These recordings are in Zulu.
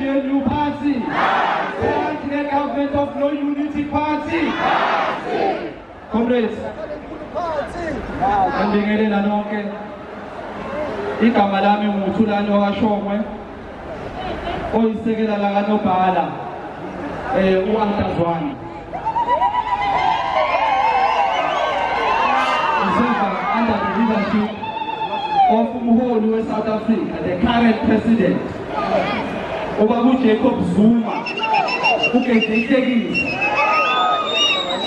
GNU Party, the Government of No Unity Party. Comrades, andingelela nonke igama lami nguThulani wakwaShongwe oyisekela la kaNobhala uAntazwana. Under the leadership of umholi we-South Africa, the current president, Ubaba Jacob Zuma, who can take it.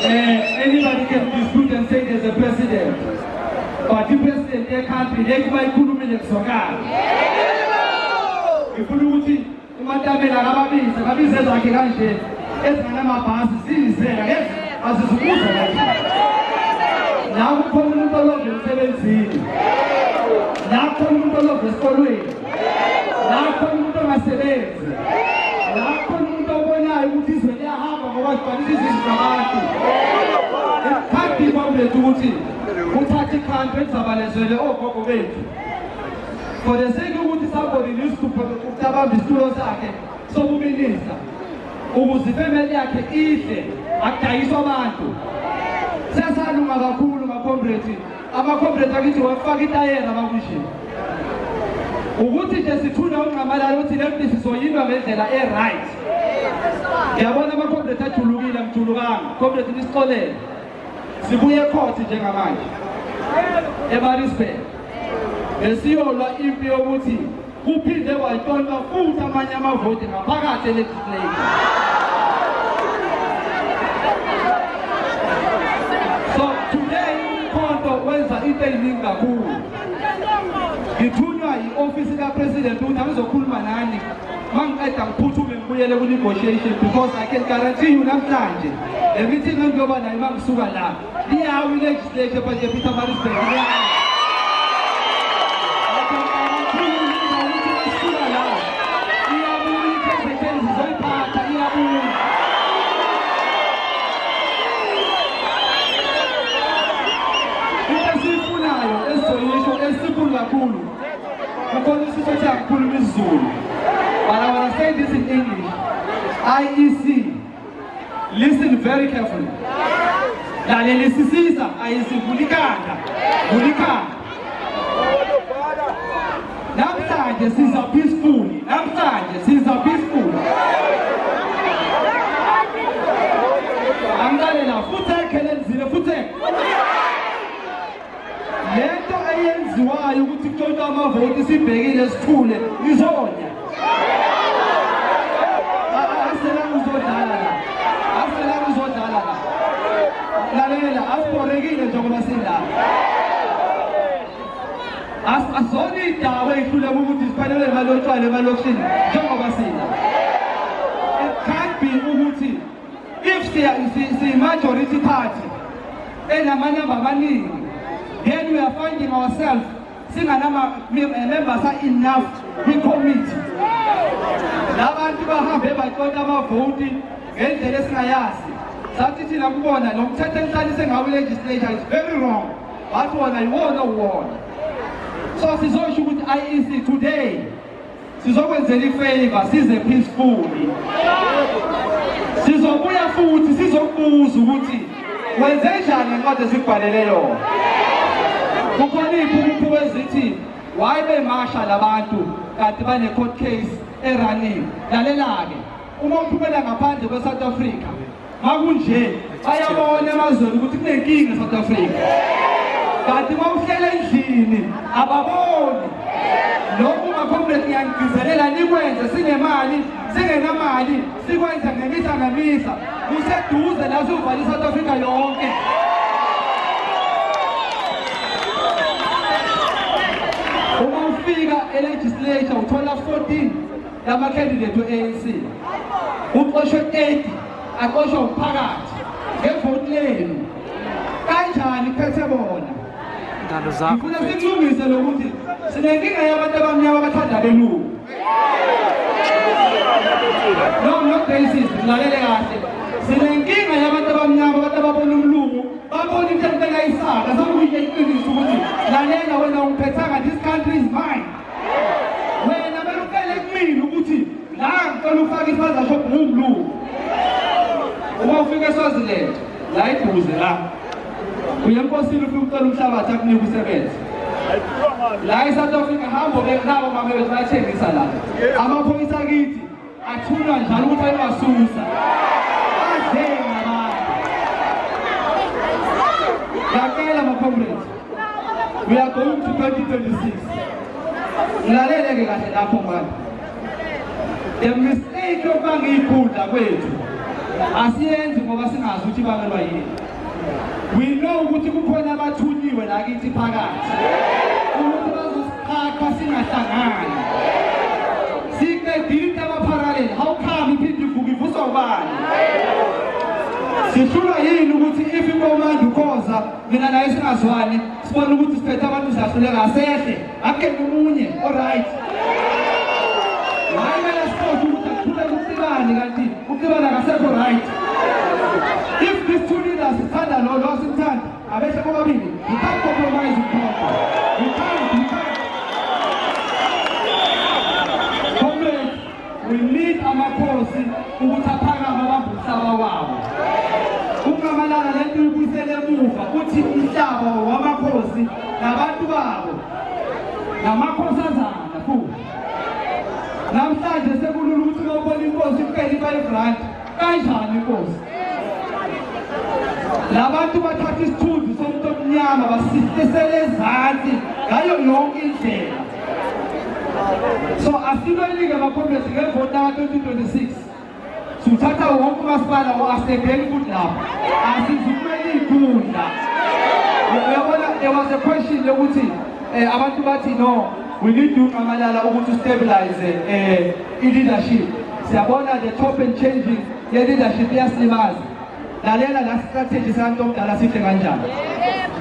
Anybody can dispute and say there's a president, but the president they can't be. They might put him in the sogar. If you look at Matamela Rababis, Rabis says, I can't say, it's an Amapas, it's there, as a supposed. Now, community law is 17. Now, community law is following. Now, community law is 7. Now, community law is when they have a watch, but this is dramatic. It can't be from the duty. Who touch the countries of Venezuela or Cocovet. For the sake of what somebody used to put about the students, so we minister. Who was the family at easy, at Kaisomanto. Sasa lunga kakulu makombreti amakombreti akithi wafaka itayela bakushe ukuthi nje sithuna unqamalala ukuthi lempi sizoyinwa ngendlela right. Ngiyabona amakombreti ajulukile amjulukanga kombreti nisixolele sibuye court njengamanje eMaritzburg esiyolwa impi yokuthi kuphinde wayithola futhi amanye amavoti ngaphakathi legislature. So today, Konto wenza into eningi kakhulu. Ngithunywa yi-office ka-president ukuthi angizokhuluma nani mangiqeda ngiphuthume ngibuyele ku-negotiation because I can guarantee you namhlanje le meeting engiyoba nayo mangisuka la iyawo i-legislature banje Peter Maritzburg but I want to say this in English. IEC, listen very carefully. IEC Bulikanda. Namhlanje siza peacefully. Angalela futhi kelenzile futhi. Lento eyenziwayo ukuthi kuqoqa amavoti sibhekile sithule izonya. Asela uzodlala la. Lalela asiborekile njengoba sila. Asoni indawo ehlule ukuthi sifanele emalotshwane emalokishini njengoba sila. It can't be ukuthi if the majority party enamanamba amaningi, then we are finding ourselves members are enough to commit. Labantu bahambe baqoqa amavoti ngendlela esingayazi. Sathi thina kubona lo mthetho enhlalise ngawo legislature is very wrong. Bathi wona iwona. So sizosho ukuthi IEC today sizokwenzela ifavor size peacefully. Sizobuya futhi sizokubuza ukuthi wenze njani incwadi esibhalele yona. Kukhona iphupho ezithi why bemasha labantu kanti bane court case erunning. Lalela-ke uma uphumela ngaphandle kwe-South Africa makunje bayabona emazweni ukuthi kunenkinga eSouth Africa. Kanti uma uhlele endlini ababoni. Lokhu makompleti ngiyangigcizelela nikwenze sinemali singenamali sikwenze ngemisa kuseduze la sizovala iSouth Africa yonke. Uma ufika e-legislature uthola 14 lama-candidate we-ANC uxoshwe 80 aqoshwe umphakathi ngevoti lenu. Kanjani phethe bona? Ngifuna sikulungise lokuthi sinenkinga yabantu abamnyama abathanda belungu. No, not racist, lalela kahle. Sinenkinga yabantu abamnyama abantu ababona umlungu babona into engayisaba That's how we get to this. Lalena, when I'm Petanga, this country is mine. When I'm like me, Luguti, now I'm going to find his father shop blue. One figure was the land. Light was the lamp. We are possible to look at new sevens. Lies out of Hamburg, now I'm going to check this salad. I'm a police agent. I told her, Jaluta was suicide. We are going to 2026. The mistake of Bangi put away. As the end of us in our we know what you put about 2 years when I get to Pagat. Secret didn't have a parallel. How come he did you for so bad? If you go man to cause then I ask us one, small wood to spend about this after I say, I can do money, all right. Why may I start to put a right? If these 2 leaders stand alone, lost in time, I bet you can't compromise with God. You can't. Comrade, we need our policy who would have Ukamalala lentu ubusele mufa uthi umhlaba wamakhosi nabantu babo namakhosazana futhi namhlanje sekulula ukuthi ngobona inkosi iphela i-5 kanjani inkosi labantu bathatha isithunzi somuntu omnyama basisele ezansi ngayo yonke indlela so asilolike abakhomesi ngevota ka-2026 Sutata wonke umasipala wasebheka ukuthi lapha asizumele ikhundla. There was a question ukuthi abantu bathi no we need to Malala ukuthi stabilize leadership. Siyabona the top and changing leadership yasilimaza. Lalela la strategy santo omdala sihle kanjani.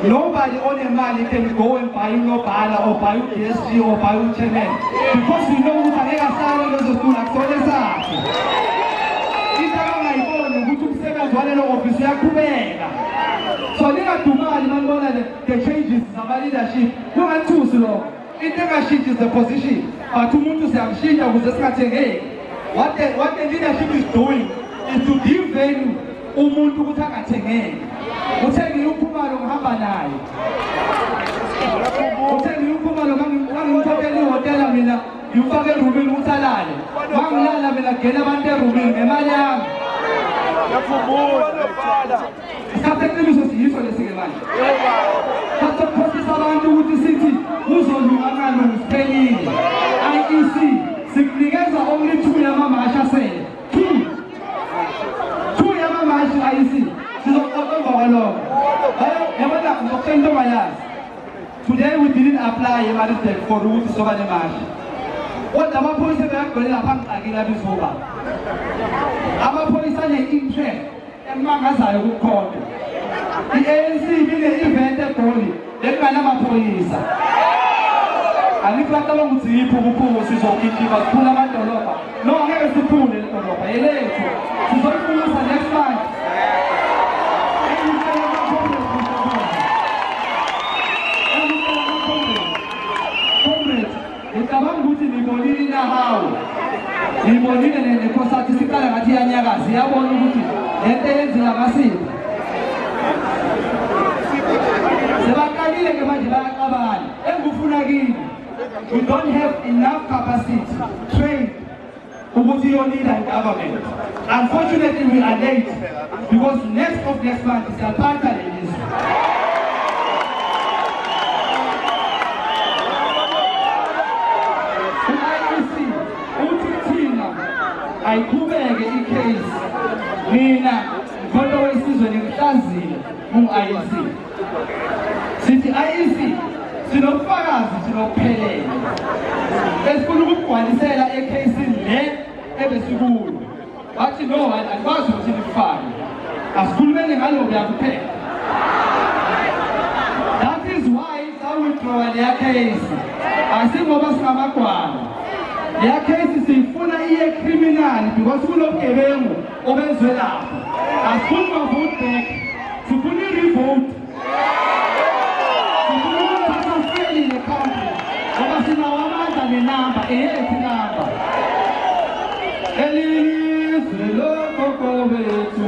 Nobody on a man can go and buy Nobala or buy DSG or buy chairman because we know ukuthi angeke asale lezo zitula kuthole sakhe. So they are to the changes of leadership. No one too slow. Leadership is the position. But to move to some shit of the starting what the leadership is doing is to give value umuntu kutakathengene. Uthenga ukhumalo ngihamba naye. Uthenga ukhumalo ngangimthothela ihotel mina ngifake erumini usalale. Mangilala mina ngena abantu erumini ngemali yami. Isikhathi eqiniso siyisho lesike manje. Sathokhothisa abantu ukuthi sithi uzolungana usiphelile. IEC sikunikeza only 2 yamamasha sele. 2 yamamasha IEC. Sizoqoqa kwalokho. Yabona ngokutshela mayazi. Today we didn't apply eMaritzburg for ukuthi soba nemasha. Kodwa amaphoyisa bayagcwele lapha ngixakile abizuba. Amaphoyisa ne-interest emangazayo kukhona. I-ANC ine-event eGoli enganamaphoyisa. Angiklata ukuthi yiphi ukuphuma sizokhipha siphula amadolobha. No ngeke siphule le dolobha yelethu. Sizoyiphulisa next month. Ngicabanga ukuthi nibonile nahawu. Nibonile nenkosathi siqala ngathi yanyakazi yabona ukuthi lento yenziwa ngasiphi. Sebaqalile ke manje bayaqabana. Engufuna kini. We don't have enough capacity trained ukuthi you lead in government. Unfortunately we are late because next month is a partner in this. Ayiqhubeke icase mina kodwa wesizwe ngihlazile ku-IEC sithi IEC sinobufakazi sinophelele esifuna ukugcwalisela ekhasini le ebesikuyo bathi no akwazi ukuthi nifake asikhulumeni ngalokuya kuphela. That is why sawithdraw leya case asingoba singamagwala. Leya case siyifuna iye criminal because kunobugebengu obenzwe lapho. Asifuni ma-vote back, sifuna i-revote. iyethi namba elizwe lokho kwethu